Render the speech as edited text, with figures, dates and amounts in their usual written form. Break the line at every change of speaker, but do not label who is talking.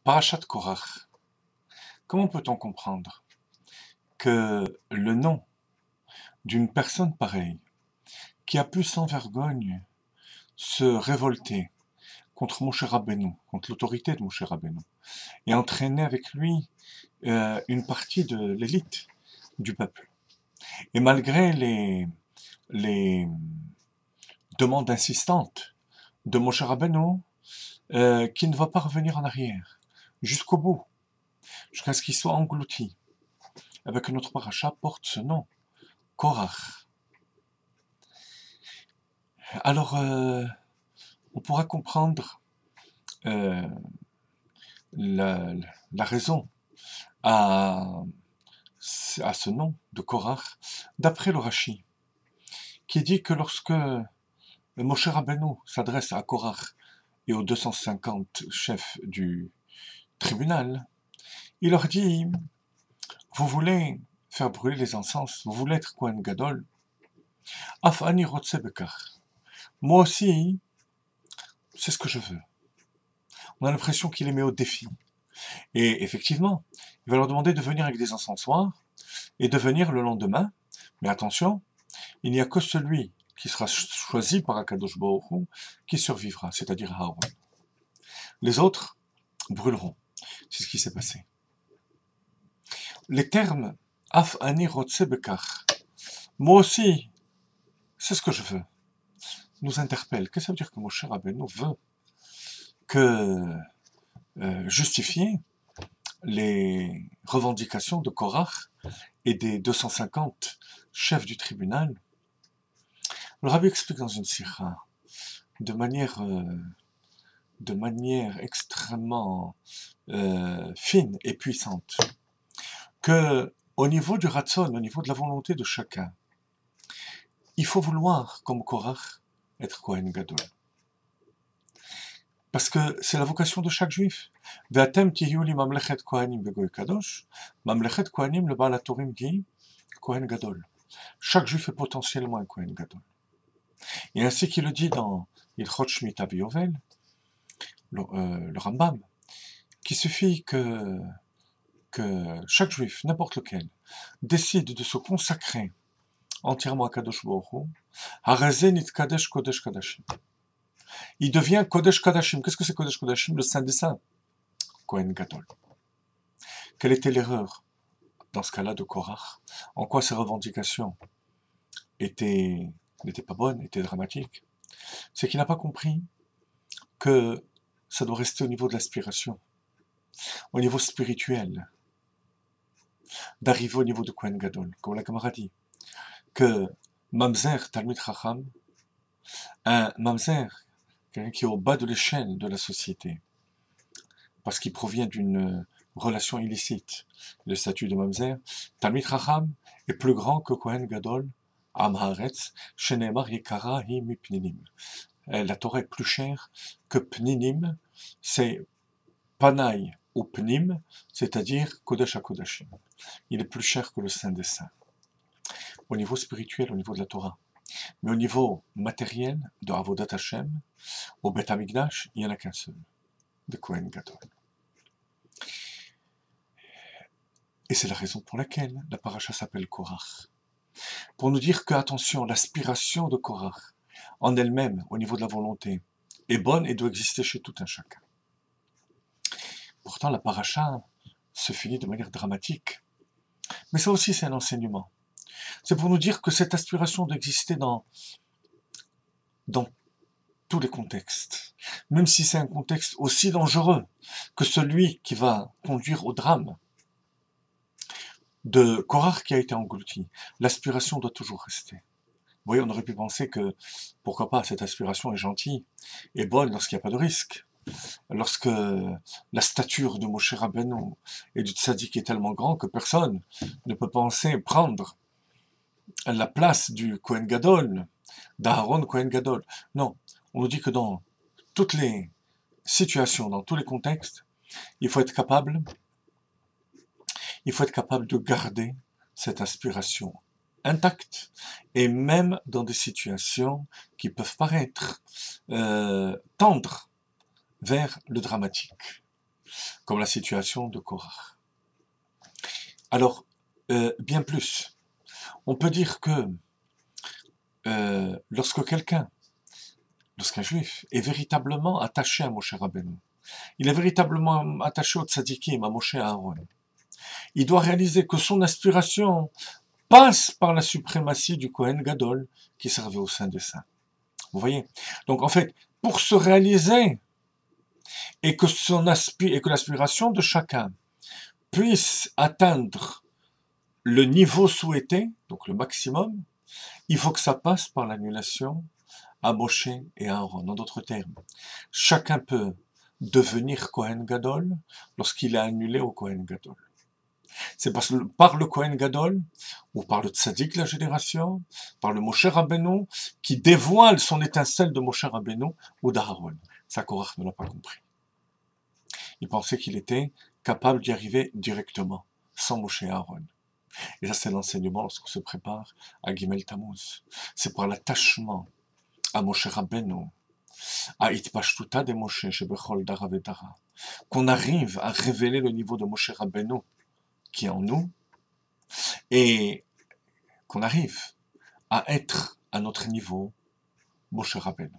Parashat Korach. Comment peut-on comprendre que le nom d'une personne pareille, qui a pu sans vergogne se révolter contre Moshe Rabbeinu, contre l'autorité de Moshe Rabbeinu, et entraîner avec lui une partie de l'élite du peuple, et malgré les demandes insistantes de Moshe Rabbeinu, qui ne va pas revenir en arrière, jusqu'au bout, jusqu'à ce qu'il soit englouti, avec notre paracha porte ce nom, Korach. Alors, on pourra comprendre la raison à ce nom de Korach, d'après le Rashi, qui dit que lorsque Moshe Rabbeinu s'adresse à Korach et aux 250 chefs du tribunal, il leur dit: vous voulez faire brûler les encens, vous voulez être Kohen Gadol, Af ani rotse bekach. Moi aussi, c'est ce que je veux. On a l'impression qu'il les met au défi. Et effectivement, il va leur demander de venir avec des encensoirs et de venir le lendemain. Mais attention, il n'y a que celui qui sera choisi par Akadosh Baruch Hu qui survivra, c'est-à-dire Aaron. Les autres brûleront. C'est ce qui s'est passé. Les termes Af ani rotse bekach, moi aussi, c'est ce que je veux, nous interpellent. Qu'est-ce que ça veut dire que Moshe Rabbeinu veut justifier les revendications de Korach et des 250 chefs du tribunal? Le rabbi explique dans une sikha, de manière extrêmement fine et puissante, que au niveau du Ratzon, au niveau de la volonté de chacun, il faut vouloir, comme Korach, être Kohen Gadol. Parce que c'est la vocation de chaque juif. Ve'atem tihiu li mamlechet kohanim ve'goy kadosh. Mamlechet kohanim, le Baal HaTurim dit Kohen Gadol. Chaque juif est potentiellement un Kohen Gadol. Et ainsi qu'il le dit dans Ilchot Shemitah V'Yovel, le Rambam, qu'il suffit que chaque juif, n'importe lequel, décide de se consacrer entièrement à Kadosh Baruch Hu, Harazeh nitkadesh kodesh kadashim. Il devient Kodesh Kadashim. Qu'est-ce que c'est Kodesh Kadashim? Le Saint des Saints. Kohen Gadol. Quelle était l'erreur dans ce cas-là de Korach? En quoi ses revendications n'étaient pas bonnes, étaient dramatiques? C'est qu'il n'a pas compris que ça doit rester au niveau de l'aspiration, au niveau spirituel, d'arriver au niveau de Kohen Gadol. Comme la Gemara dit, que Mamzer Talmid Chacham, un Mamzer, quelqu'un qui est au bas de l'échelle de la société, parce qu'il provient d'une relation illicite, le statut de Mamzer, Talmid Chacham est plus grand que Kohen Gadol, Am Haaretz, Shenemar Yekara Hi Mipninim. La Torah est plus chère que Pninim, c'est Panaï ou Pnim, c'est-à-dire Kodesh HaKodashim. Il est plus cher que le Saint des Saints. Au niveau spirituel, au niveau de la Torah. Mais au niveau matériel, de Avodat Hashem, au Beth Amikdash, il n'y en a qu'un seul, de Kohen Gadol. Et c'est la raison pour laquelle la paracha s'appelle Korach. Pour nous dire que, attention, l'aspiration de Korach, en elle-même, au niveau de la volonté, est bonne et doit exister chez tout un chacun. Pourtant, la paracha se finit de manière dramatique. Mais ça aussi, c'est un enseignement. C'est pour nous dire que cette aspiration doit exister dans tous les contextes. Même si c'est un contexte aussi dangereux que celui qui va conduire au drame de Korach qui a été englouti. L'aspiration doit toujours rester. Vous voyez, on aurait pu penser que, pourquoi pas, cette aspiration est gentille et bonne lorsqu'il n'y a pas de risque. Lorsque la stature de Moshe Rabbeinu et du Tzaddik est tellement grande que personne ne peut penser prendre la place du Kohen Gadol, d'Aaron Kohen Gadol. Non, on nous dit que dans toutes les situations, dans tous les contextes, il faut être capable de garder cette aspiration intacte, et même dans des situations qui peuvent paraître tendre vers le dramatique. comme la situation de Korach. Alors, bien plus, on peut dire que lorsqu'un juif est véritablement attaché à Moshe Rabbeinu, il est véritablement attaché au tzadikim, à Moshe et à Aaron, il doit réaliser que son aspiration passe par la suprématie du Kohen Gadol qui servait au sein des saints. Vous voyez? Donc en fait, pour se réaliser et que l'aspiration de chacun puisse atteindre le niveau souhaité, donc le maximum, il faut que ça passe par l'annulation à Moshe et à Aaron. En d'autres termes, chacun peut devenir Kohen Gadol lorsqu'il est annulé au Kohen Gadol. C'est parce que par le Kohen Gadol, ou par le Tzadik de la génération, par le Moshe Rabbeinu, qui dévoile son étincelle de Moshe Rabbeinu ou d'Aaron. Ça, Korach ne l'a pas compris. Il pensait qu'il était capable d'y arriver directement, sans Moshe et Aaron. Et ça, c'est l'enseignement lorsqu'on se prépare à Gimel Tammuz. C'est par l'attachement à Moshe Rabbeinu, à Itpashtuta de Moshe, Shebechol Dara Vedara, qu'on arrive à révéler le niveau de Moshe Rabbeinu qui est en nous, et qu'on arrive à être à notre niveau Moshe Rabbeinu.